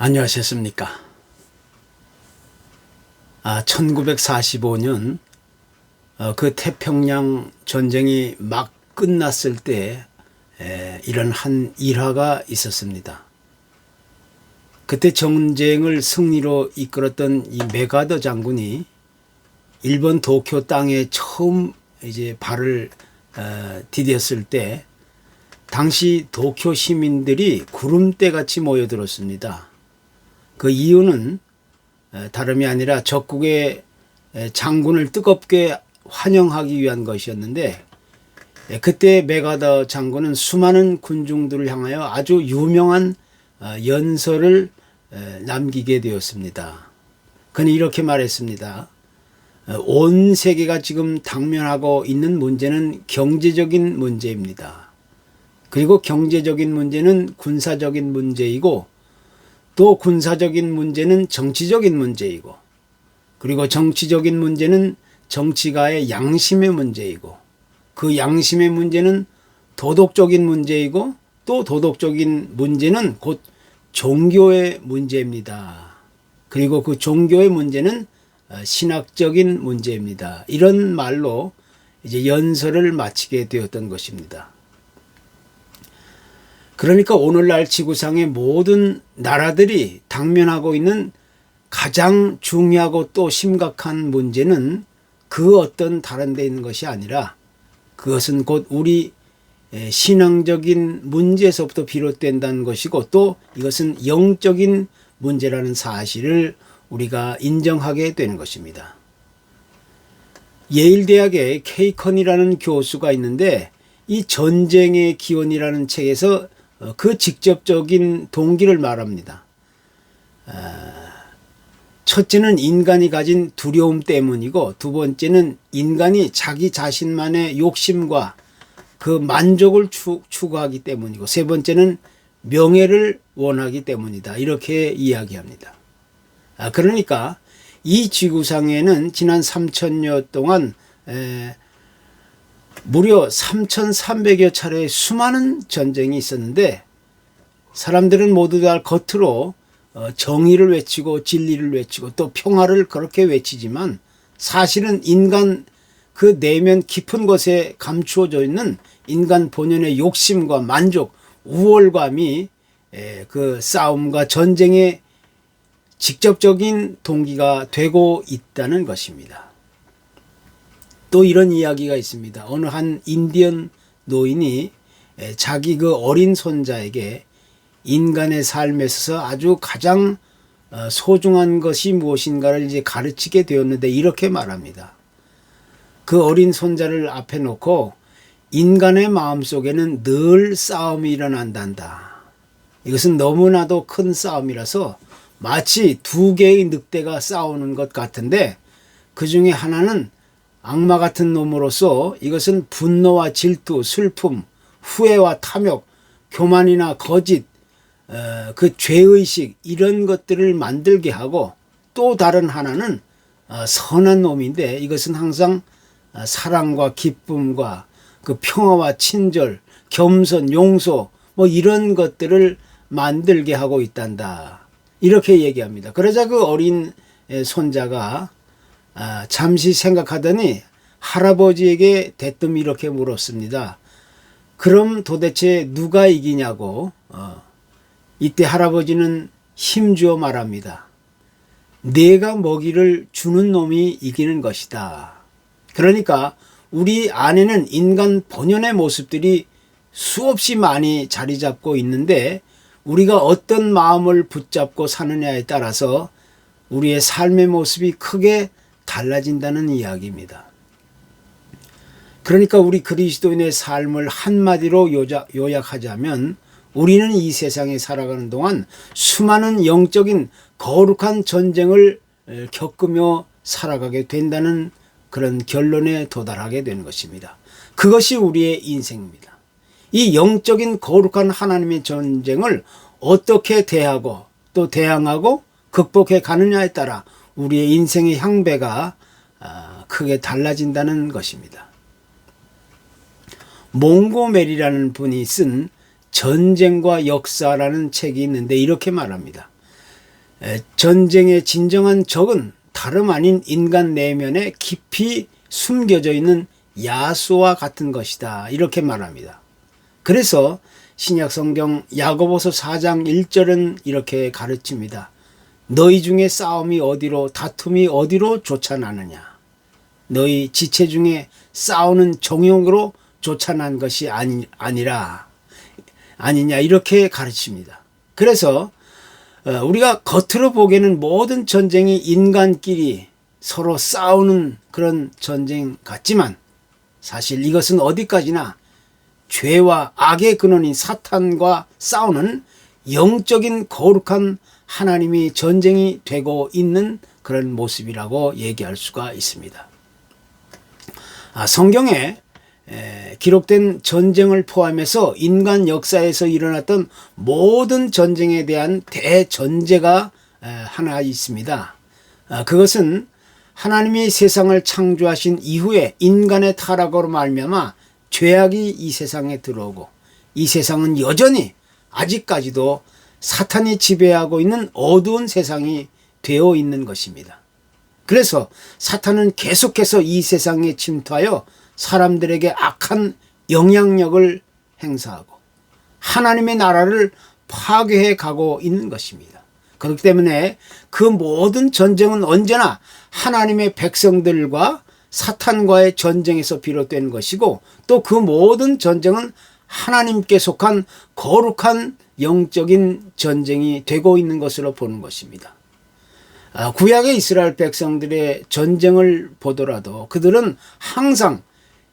안녕하셨습니까? 1945년 그 태평양 전쟁이 막 끝났을 때 이런 한 일화가 있었습니다. 그때 전쟁을 승리로 이끌었던 이 메가더 장군이 일본 도쿄 땅에 처음 이제 발을 디뎠을 때 당시 도쿄 시민들이 구름대같이 모여들었습니다. 그 이유는 다름이 아니라 적국의 장군을 뜨겁게 환영하기 위한 것이었는데, 그때 메가더 장군은 수많은 군중들을 향하여 아주 유명한 연설을 남기게 되었습니다. 그는 이렇게 말했습니다. 온 세계가 지금 당면하고 있는 문제는 경제적인 문제입니다. 그리고 경제적인 문제는 군사적인 문제이고, 또 군사적인 문제는 정치적인 문제이고, 그리고 정치적인 문제는 정치가의 양심의 문제이고, 그 양심의 문제는 도덕적인 문제이고, 또 도덕적인 문제는 곧 종교의 문제입니다. 그리고 그 종교의 문제는 신학적인 문제입니다. 이런 말로 이제 연설을 마치게 되었던 것입니다. 그러니까 오늘날 지구상의 모든 나라들이 당면하고 있는 가장 중요하고 또 심각한 문제는 그 어떤 다른 데 있는 것이 아니라, 그것은 곧 우리 신앙적인 문제에서부터 비롯된다는 것이고, 또 이것은 영적인 문제라는 사실을 우리가 인정하게 되는 것입니다. 예일대학에 케이컨이라는 교수가 있는데, 이 전쟁의 기원이라는 책에서 그 직접적인 동기를 말합니다. 첫째는 인간이 가진 두려움 때문이고, 두 번째는 인간이 자기 자신만의 욕심과 그 만족을 추구하기 때문이고, 세 번째는 명예를 원하기 때문이다. 이렇게 이야기합니다. 그러니까 이 지구상에는 지난 3000여 동안 무려 3300여 차례의 수많은 전쟁이 있었는데, 사람들은 모두 다 겉으로 정의를 외치고 진리를 외치고 또 평화를 그렇게 외치지만, 사실은 인간 그 내면 깊은 곳에 감추어져 있는 인간 본연의 욕심과 만족, 우월감이 그 싸움과 전쟁의 직접적인 동기가 되고 있다는 것입니다. 또 이런 이야기가 있습니다. 어느 한 인디언 노인이 자기 그 어린 손자에게 인간의 삶에 있어서 아주 가장 소중한 것이 무엇인가를 이제 가르치게 되었는데, 이렇게 말합니다. 그 어린 손자를 앞에 놓고 인간의 마음속에는 늘 싸움이 일어난단다. 이것은 너무나도 큰 싸움이라서 마치 두 개의 늑대가 싸우는 것 같은데, 그 중에 하나는 악마 같은 놈으로서 이것은 분노와 질투, 슬픔, 후회와 탐욕, 교만이나 거짓, 그 죄의식, 이런 것들을 만들게 하고, 또 다른 하나는 선한 놈인데, 이것은 항상 사랑과 기쁨과 그 평화와 친절, 겸손, 용서, 뭐 이런 것들을 만들게 하고 있단다. 이렇게 얘기합니다. 그러자 그 어린 손자가 잠시 생각하더니 할아버지에게 대뜸 이렇게 물었습니다. 그럼 도대체 누가 이기냐고. 이때 할아버지는 힘주어 말합니다. 내가 먹이를 주는 놈이 이기는 것이다. 그러니까 우리 안에는 인간 본연의 모습들이 수없이 많이 자리 잡고 있는데, 우리가 어떤 마음을 붙잡고 사느냐에 따라서 우리의 삶의 모습이 크게 달라진다는 이야기입니다. 그러니까 우리 그리스도인의 삶을 한마디로 요약하자면, 우리는 이 세상에 살아가는 동안 수많은 영적인 거룩한 전쟁을 겪으며 살아가게 된다는 그런 결론에 도달하게 되는 것입니다. 그것이 우리의 인생입니다. 이 영적인 거룩한 하나님의 전쟁을 어떻게 대하고 또 대항하고 극복해 가느냐에 따라 우리의 인생의 향배가 크게 달라진다는 것입니다. 몽고메리라는 분이 쓴 전쟁과 역사라는 책이 있는데, 이렇게 말합니다. 전쟁의 진정한 적은 다름 아닌 인간 내면에 깊이 숨겨져 있는 야수와 같은 것이다. 이렇게 말합니다. 그래서 신약성경 야고보서 4장 1절은 이렇게 가르칩니다. 너희 중에 싸움이 어디로 다툼이 어디로 쫓아나느냐. 너희 지체 중에 싸우는 정욕으로 쫓아난 것이 아니냐 이렇게 가르칩니다. 그래서 우리가 겉으로 보기에는 모든 전쟁이 인간끼리 서로 싸우는 그런 전쟁 같지만 사실 이것은 어디까지나 죄와 악의 근원인 사탄과 싸우는 영적인 거룩한 하나님이 전쟁이 되고 있는 그런 모습이라고 얘기할 수가 있습니다. 성경에 기록된 전쟁을 포함해서 인간 역사에서 일어났던 모든 전쟁에 대한 대전제가 하나 있습니다. 그것은 하나님이 세상을 창조하신 이후에 인간의 타락으로 말미암아 죄악이 이 세상에 들어오고 이 세상은 여전히 아직까지도 사탄이 지배하고 있는 어두운 세상이 되어 있는 것입니다. 그래서 사탄은 계속해서 이 세상에 침투하여 사람들에게 악한 영향력을 행사하고 하나님의 나라를 파괴해 가고 있는 것입니다. 그렇기 때문에 그 모든 전쟁은 언제나 하나님의 백성들과 사탄과의 전쟁에서 비롯된 것이고 또 그 모든 전쟁은 하나님께 속한 거룩한 영적인 전쟁이 되고 있는 것으로 보는 것입니다. 구약의 이스라엘 백성들의 전쟁을 보더라도 그들은 항상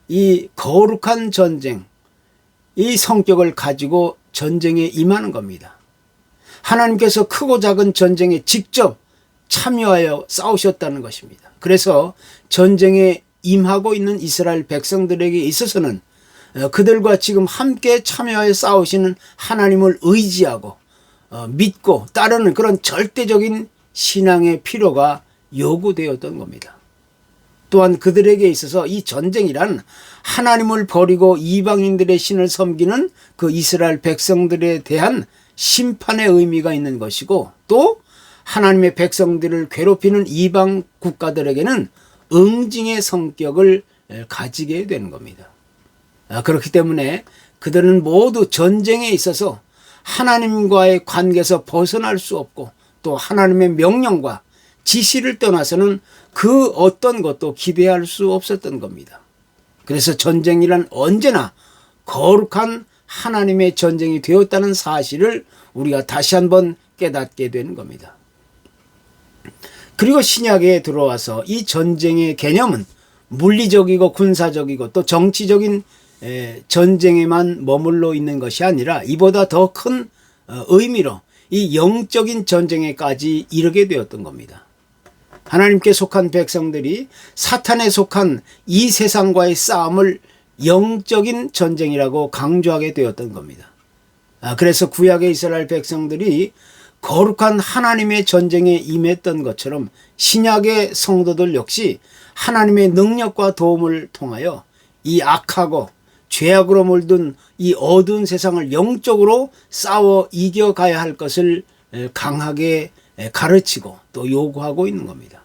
이 거룩한 전쟁, 이 성격을 가지고 전쟁에 임하는 겁니다. 하나님께서 크고 작은 전쟁에 직접 참여하여 싸우셨다는 것입니다. 그래서 전쟁에 임하고 있는 이스라엘 백성들에게 있어서는 그들과 지금 함께 참여하여 싸우시는 하나님을 의지하고 믿고 따르는 그런 절대적인 신앙의 필요가 요구되었던 겁니다. 또한 그들에게 있어서 이 전쟁이란 하나님을 버리고 이방인들의 신을 섬기는 그 이스라엘 백성들에 대한 심판의 의미가 있는 것이고 또 하나님의 백성들을 괴롭히는 이방 국가들에게는 응징의 성격을 가지게 되는 겁니다. 그렇기 때문에 그들은 모두 전쟁에 있어서 하나님과의 관계에서 벗어날 수 없고 또 하나님의 명령과 지시를 떠나서는 그 어떤 것도 기대할 수 없었던 겁니다. 그래서 전쟁이란 언제나 거룩한 하나님의 전쟁이 되었다는 사실을 우리가 다시 한번 깨닫게 되는 겁니다. 그리고 신약에 들어와서 이 전쟁의 개념은 물리적이고 군사적이고 또 정치적인 전쟁에만 머물러 있는 것이 아니라 이보다 더 큰 의미로 이 영적인 전쟁에까지 이르게 되었던 겁니다. 하나님께 속한 백성들이 사탄에 속한 이 세상과의 싸움을 영적인 전쟁이라고 강조하게 되었던 겁니다. 그래서 구약의 이스라엘 백성들이 거룩한 하나님의 전쟁에 임했던 것처럼 신약의 성도들 역시 하나님의 능력과 도움을 통하여 이 악하고 죄악으로 물든 이 어두운 세상을 영적으로 싸워 이겨가야 할 것을 강하게 가르치고 또 요구하고 있는 겁니다.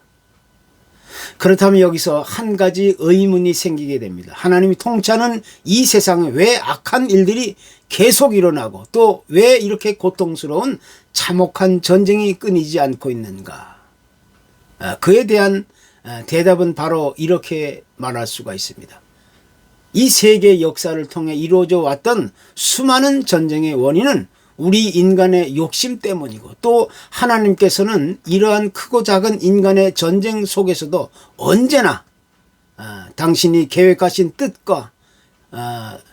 그렇다면 여기서 한 가지 의문이 생기게 됩니다. 하나님이 통치하는 이 세상에 왜 악한 일들이 계속 일어나고 또 왜 이렇게 고통스러운 참혹한 전쟁이 끊이지 않고 있는가? 그에 대한 대답은 바로 이렇게 말할 수가 있습니다. 이 세계 역사를 통해 이루어져 왔던 수많은 전쟁의 원인은 우리 인간의 욕심 때문이고 또 하나님께서는 이러한 크고 작은 인간의 전쟁 속에서도 언제나 당신이 계획하신 뜻과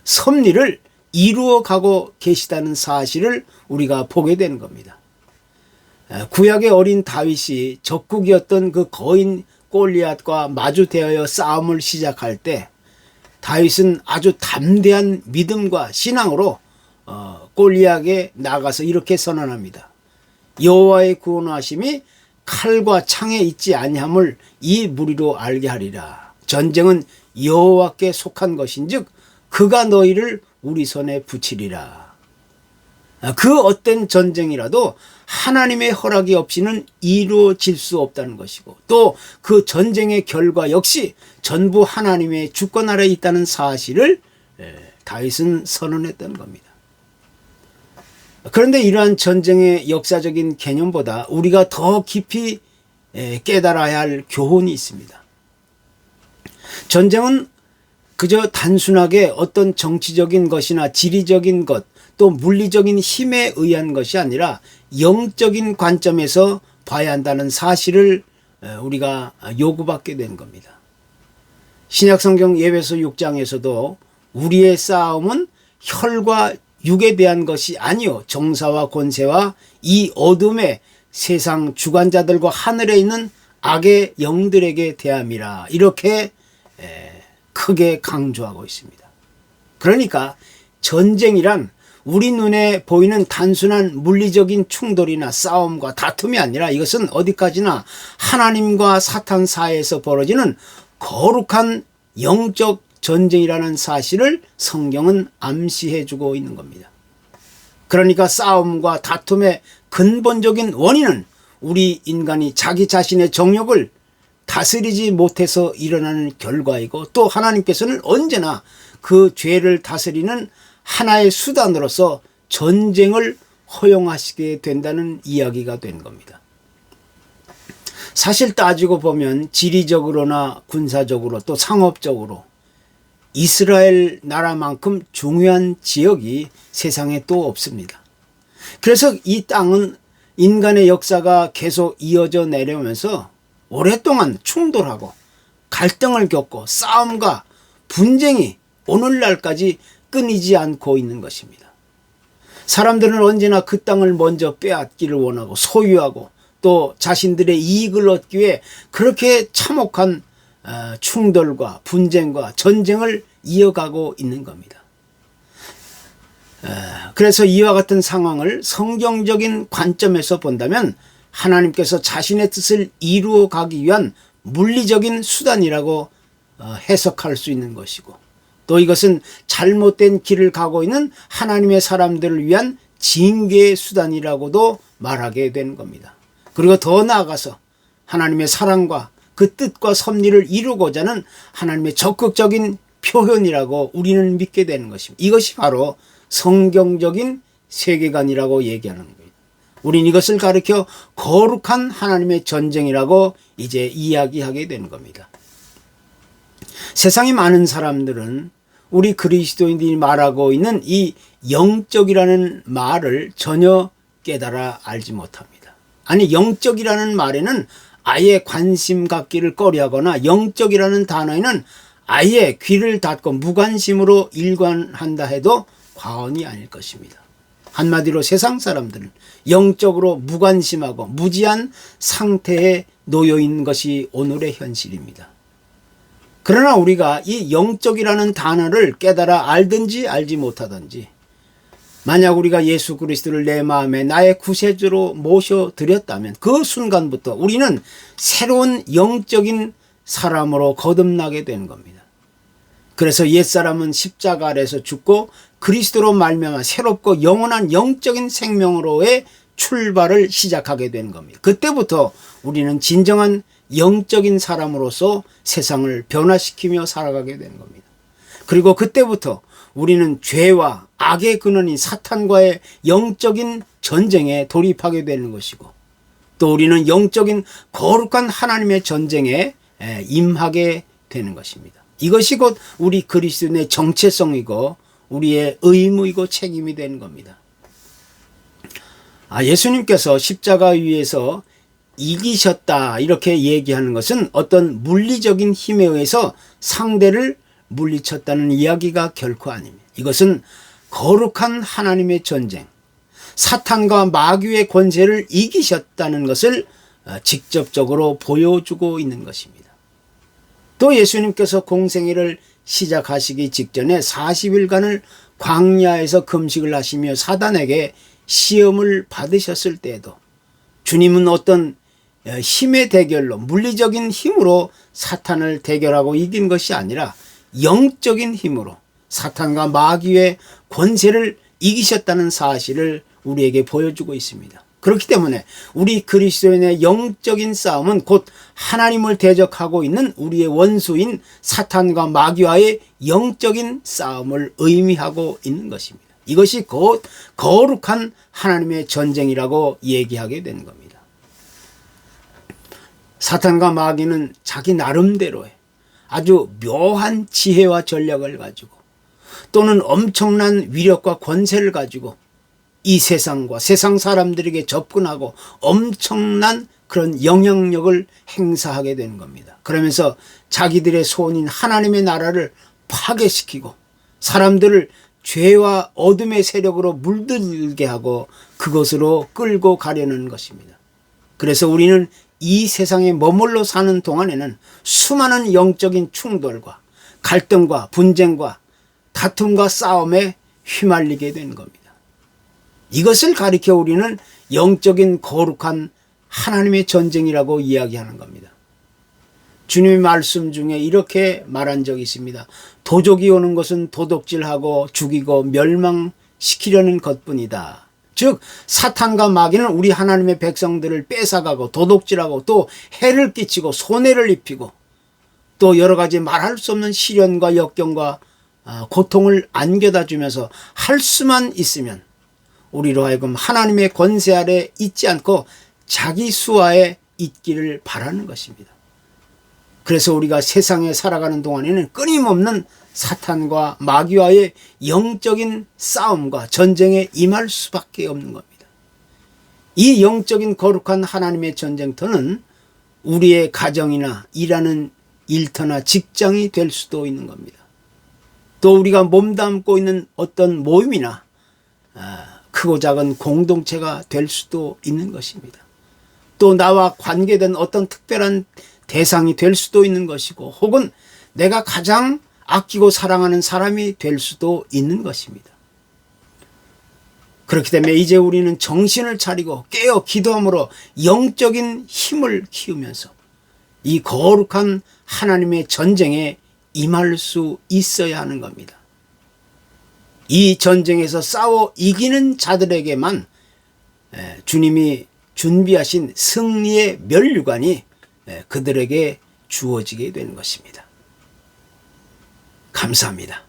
섭리를 이루어가고 계시다는 사실을 우리가 보게 되는 겁니다. 구약의 어린 다윗이 적국이었던 그 거인 골리앗과 마주대하여 싸움을 시작할 때 다윗은 아주 담대한 믿음과 신앙으로 골리앗에 나가서 이렇게 선언합니다. 여호와의 구원하심이 칼과 창에 있지 아니함을 이 무리로 알게 하리라. 전쟁은 여호와께 속한 것인즉 그가 너희를 우리 손에 붙이리라. 그 어떤 전쟁이라도 하나님의 허락이 없이는 이루어질 수 없다는 것이고, 또 그 전쟁의 결과 역시 전부 하나님의 주권 아래에 있다는 사실을 다윗은 선언했던 겁니다. 그런데 이러한 전쟁의 역사적인 개념보다 우리가 더 깊이 깨달아야 할 교훈이 있습니다. 전쟁은 그저 단순하게 어떤 정치적인 것이나 지리적인 것, 또 물리적인 힘에 의한 것이 아니라 영적인 관점에서 봐야 한다는 사실을 우리가 요구받게 된 겁니다. 신약성경 에베소 6장에서도 우리의 싸움은 혈과 육에 대한 것이 아니요 정사와 권세와 이 어둠의 세상 주관자들과 하늘에 있는 악의 영들에게 대함이라, 이렇게 크게 강조하고 있습니다. 그러니까 전쟁이란 우리 눈에 보이는 단순한 물리적인 충돌이나 싸움과 다툼이 아니라 이것은 어디까지나 하나님과 사탄 사이에서 벌어지는 거룩한 영적 전쟁이라는 사실을 성경은 암시해 주고 있는 겁니다. 그러니까 싸움과 다툼의 근본적인 원인은 우리 인간이 자기 자신의 정욕을 다스리지 못해서 일어나는 결과이고, 또 하나님께서는 언제나 그 죄를 다스리는 하나의 수단으로서 전쟁을 허용하시게 된다는 이야기가 된 겁니다. 사실 따지고 보면 지리적으로나 군사적으로 또 상업적으로 이스라엘 나라만큼 중요한 지역이 세상에 또 없습니다. 그래서 이 땅은 인간의 역사가 계속 이어져 내려오면서 오랫동안 충돌하고 갈등을 겪고 싸움과 분쟁이 오늘날까지 끊이지 않고 있는 것입니다. 사람들은 언제나 그 땅을 먼저 빼앗기를 원하고 소유하고 또 자신들의 이익을 얻기 위해 그렇게 참혹한 충돌과 분쟁과 전쟁을 이어가고 있는 겁니다. 그래서 이와 같은 상황을 성경적인 관점에서 본다면 하나님께서 자신의 뜻을 이루어 가기 위한 물리적인 수단이라고 해석할 수 있는 것이고, 또 이것은 잘못된 길을 가고 있는 하나님의 사람들을 위한 징계의 수단이라고도 말하게 되는 겁니다. 그리고 더 나아가서 하나님의 사랑과 그 뜻과 섭리를 이루고자 하는 하나님의 적극적인 표현이라고 우리는 믿게 되는 것입니다. 이것이 바로 성경적인 세계관이라고 얘기하는 거예요. 우린 이것을 가리켜 거룩한 하나님의 전쟁이라고 이제 이야기하게 되는 겁니다. 세상의 많은 사람들은 우리 그리스도인들이 말하고 있는 이 영적이라는 말을 전혀 깨달아 알지 못합니다. 아니, 영적이라는 말에는 아예 관심 갖기를 꺼려하거나 영적이라는 단어에는 아예 귀를 닫고 무관심으로 일관한다 해도 과언이 아닐 것입니다. 한마디로 세상 사람들은 영적으로 무관심하고 무지한 상태에 놓여 있는 것이 오늘의 현실입니다. 그러나 우리가 이 영적이라는 단어를 깨달아 알든지 알지 못하든지, 만약 우리가 예수 그리스도를 내 마음에 나의 구세주로 모셔드렸다면 그 순간부터 우리는 새로운 영적인 사람으로 거듭나게 되는 겁니다. 그래서 옛사람은 십자가 아래서 죽고 그리스도로 말미암아 새롭고 영원한 영적인 생명으로의 출발을 시작하게 되는 겁니다. 그때부터 우리는 진정한 영적인 사람으로서 세상을 변화시키며 살아가게 되는 겁니다. 그리고 그때부터 우리는 죄와 악의 근원인 사탄과의 영적인 전쟁에 돌입하게 되는 것이고, 또 우리는 영적인 거룩한 하나님의 전쟁에 임하게 되는 것입니다. 이것이 곧 우리 그리스도인의 정체성이고 우리의 의무이고 책임이 되는 겁니다. 예수님께서 십자가 위에서 이기셨다 이렇게 얘기하는 것은 어떤 물리적인 힘에 의해서 상대를 물리쳤다는 이야기가 결코 아닙니다. 이것은 거룩한 하나님의 전쟁, 사탄과 마귀의 권세를 이기셨다는 것을 직접적으로 보여주고 있는 것입니다. 또 예수님께서 공생애를 시작하시기 직전에 40일간을 광야에서 금식을 하시며 사단에게 시험을 받으셨을 때에도 주님은 어떤 힘의 대결로, 물리적인 힘으로 사탄을 대결하고 이긴 것이 아니라 영적인 힘으로 사탄과 마귀의 권세를 이기셨다는 사실을 우리에게 보여주고 있습니다. 그렇기 때문에 우리 그리스도인의 영적인 싸움은 곧 하나님을 대적하고 있는 우리의 원수인 사탄과 마귀와의 영적인 싸움을 의미하고 있는 것입니다. 이것이 곧 거룩한 하나님의 전쟁이라고 얘기하게 되는 겁니다. 사탄과 마귀는 자기 나름대로의 아주 묘한 지혜와 전략을 가지고 또는 엄청난 위력과 권세를 가지고 이 세상과 세상 사람들에게 접근하고 엄청난 그런 영향력을 행사하게 되는 겁니다. 그러면서 자기들의 소원인 하나님의 나라를 파괴시키고 사람들을 죄와 어둠의 세력으로 물들게 하고 그것으로 끌고 가려는 것입니다. 그래서 우리는 이 세상에 머물러 사는 동안에는 수많은 영적인 충돌과 갈등과 분쟁과 다툼과 싸움에 휘말리게 되는 겁니다. 이것을 가리켜 우리는 영적인 거룩한 하나님의 전쟁이라고 이야기하는 겁니다. 주님의 말씀 중에 이렇게 말한 적이 있습니다. 도적이 오는 것은 도둑질하고 죽이고 멸망시키려는 것뿐이다. 즉 사탄과 마귀는 우리 하나님의 백성들을 뺏어가고 도둑질하고 또 해를 끼치고 손해를 입히고 또 여러 가지 말할 수 없는 시련과 역경과 고통을 안겨다 주면서 할 수만 있으면 우리로 하여금 하나님의 권세 아래 있지 않고 자기 수하에 있기를 바라는 것입니다. 그래서 우리가 세상에 살아가는 동안에는 끊임없는 사탄과 마귀와의 영적인 싸움과 전쟁에 임할 수밖에 없는 겁니다. 이 영적인 거룩한 하나님의 전쟁터는 우리의 가정이나 일하는 일터나 직장이 될 수도 있는 겁니다. 또 우리가 몸담고 있는 어떤 모임이나 크고 작은 공동체가 될 수도 있는 것입니다. 또 나와 관계된 어떤 특별한 대상이 될 수도 있는 것이고 혹은 내가 가장 아끼고 사랑하는 사람이 될 수도 있는 것입니다. 그렇기 때문에 이제 우리는 정신을 차리고 깨어 기도함으로 영적인 힘을 키우면서 이 거룩한 하나님의 전쟁에 임할 수 있어야 하는 겁니다. 이 전쟁에서 싸워 이기는 자들에게만 주님이 준비하신 승리의 면류관이 그들에게 주어지게 되는 것입니다. 감사합니다.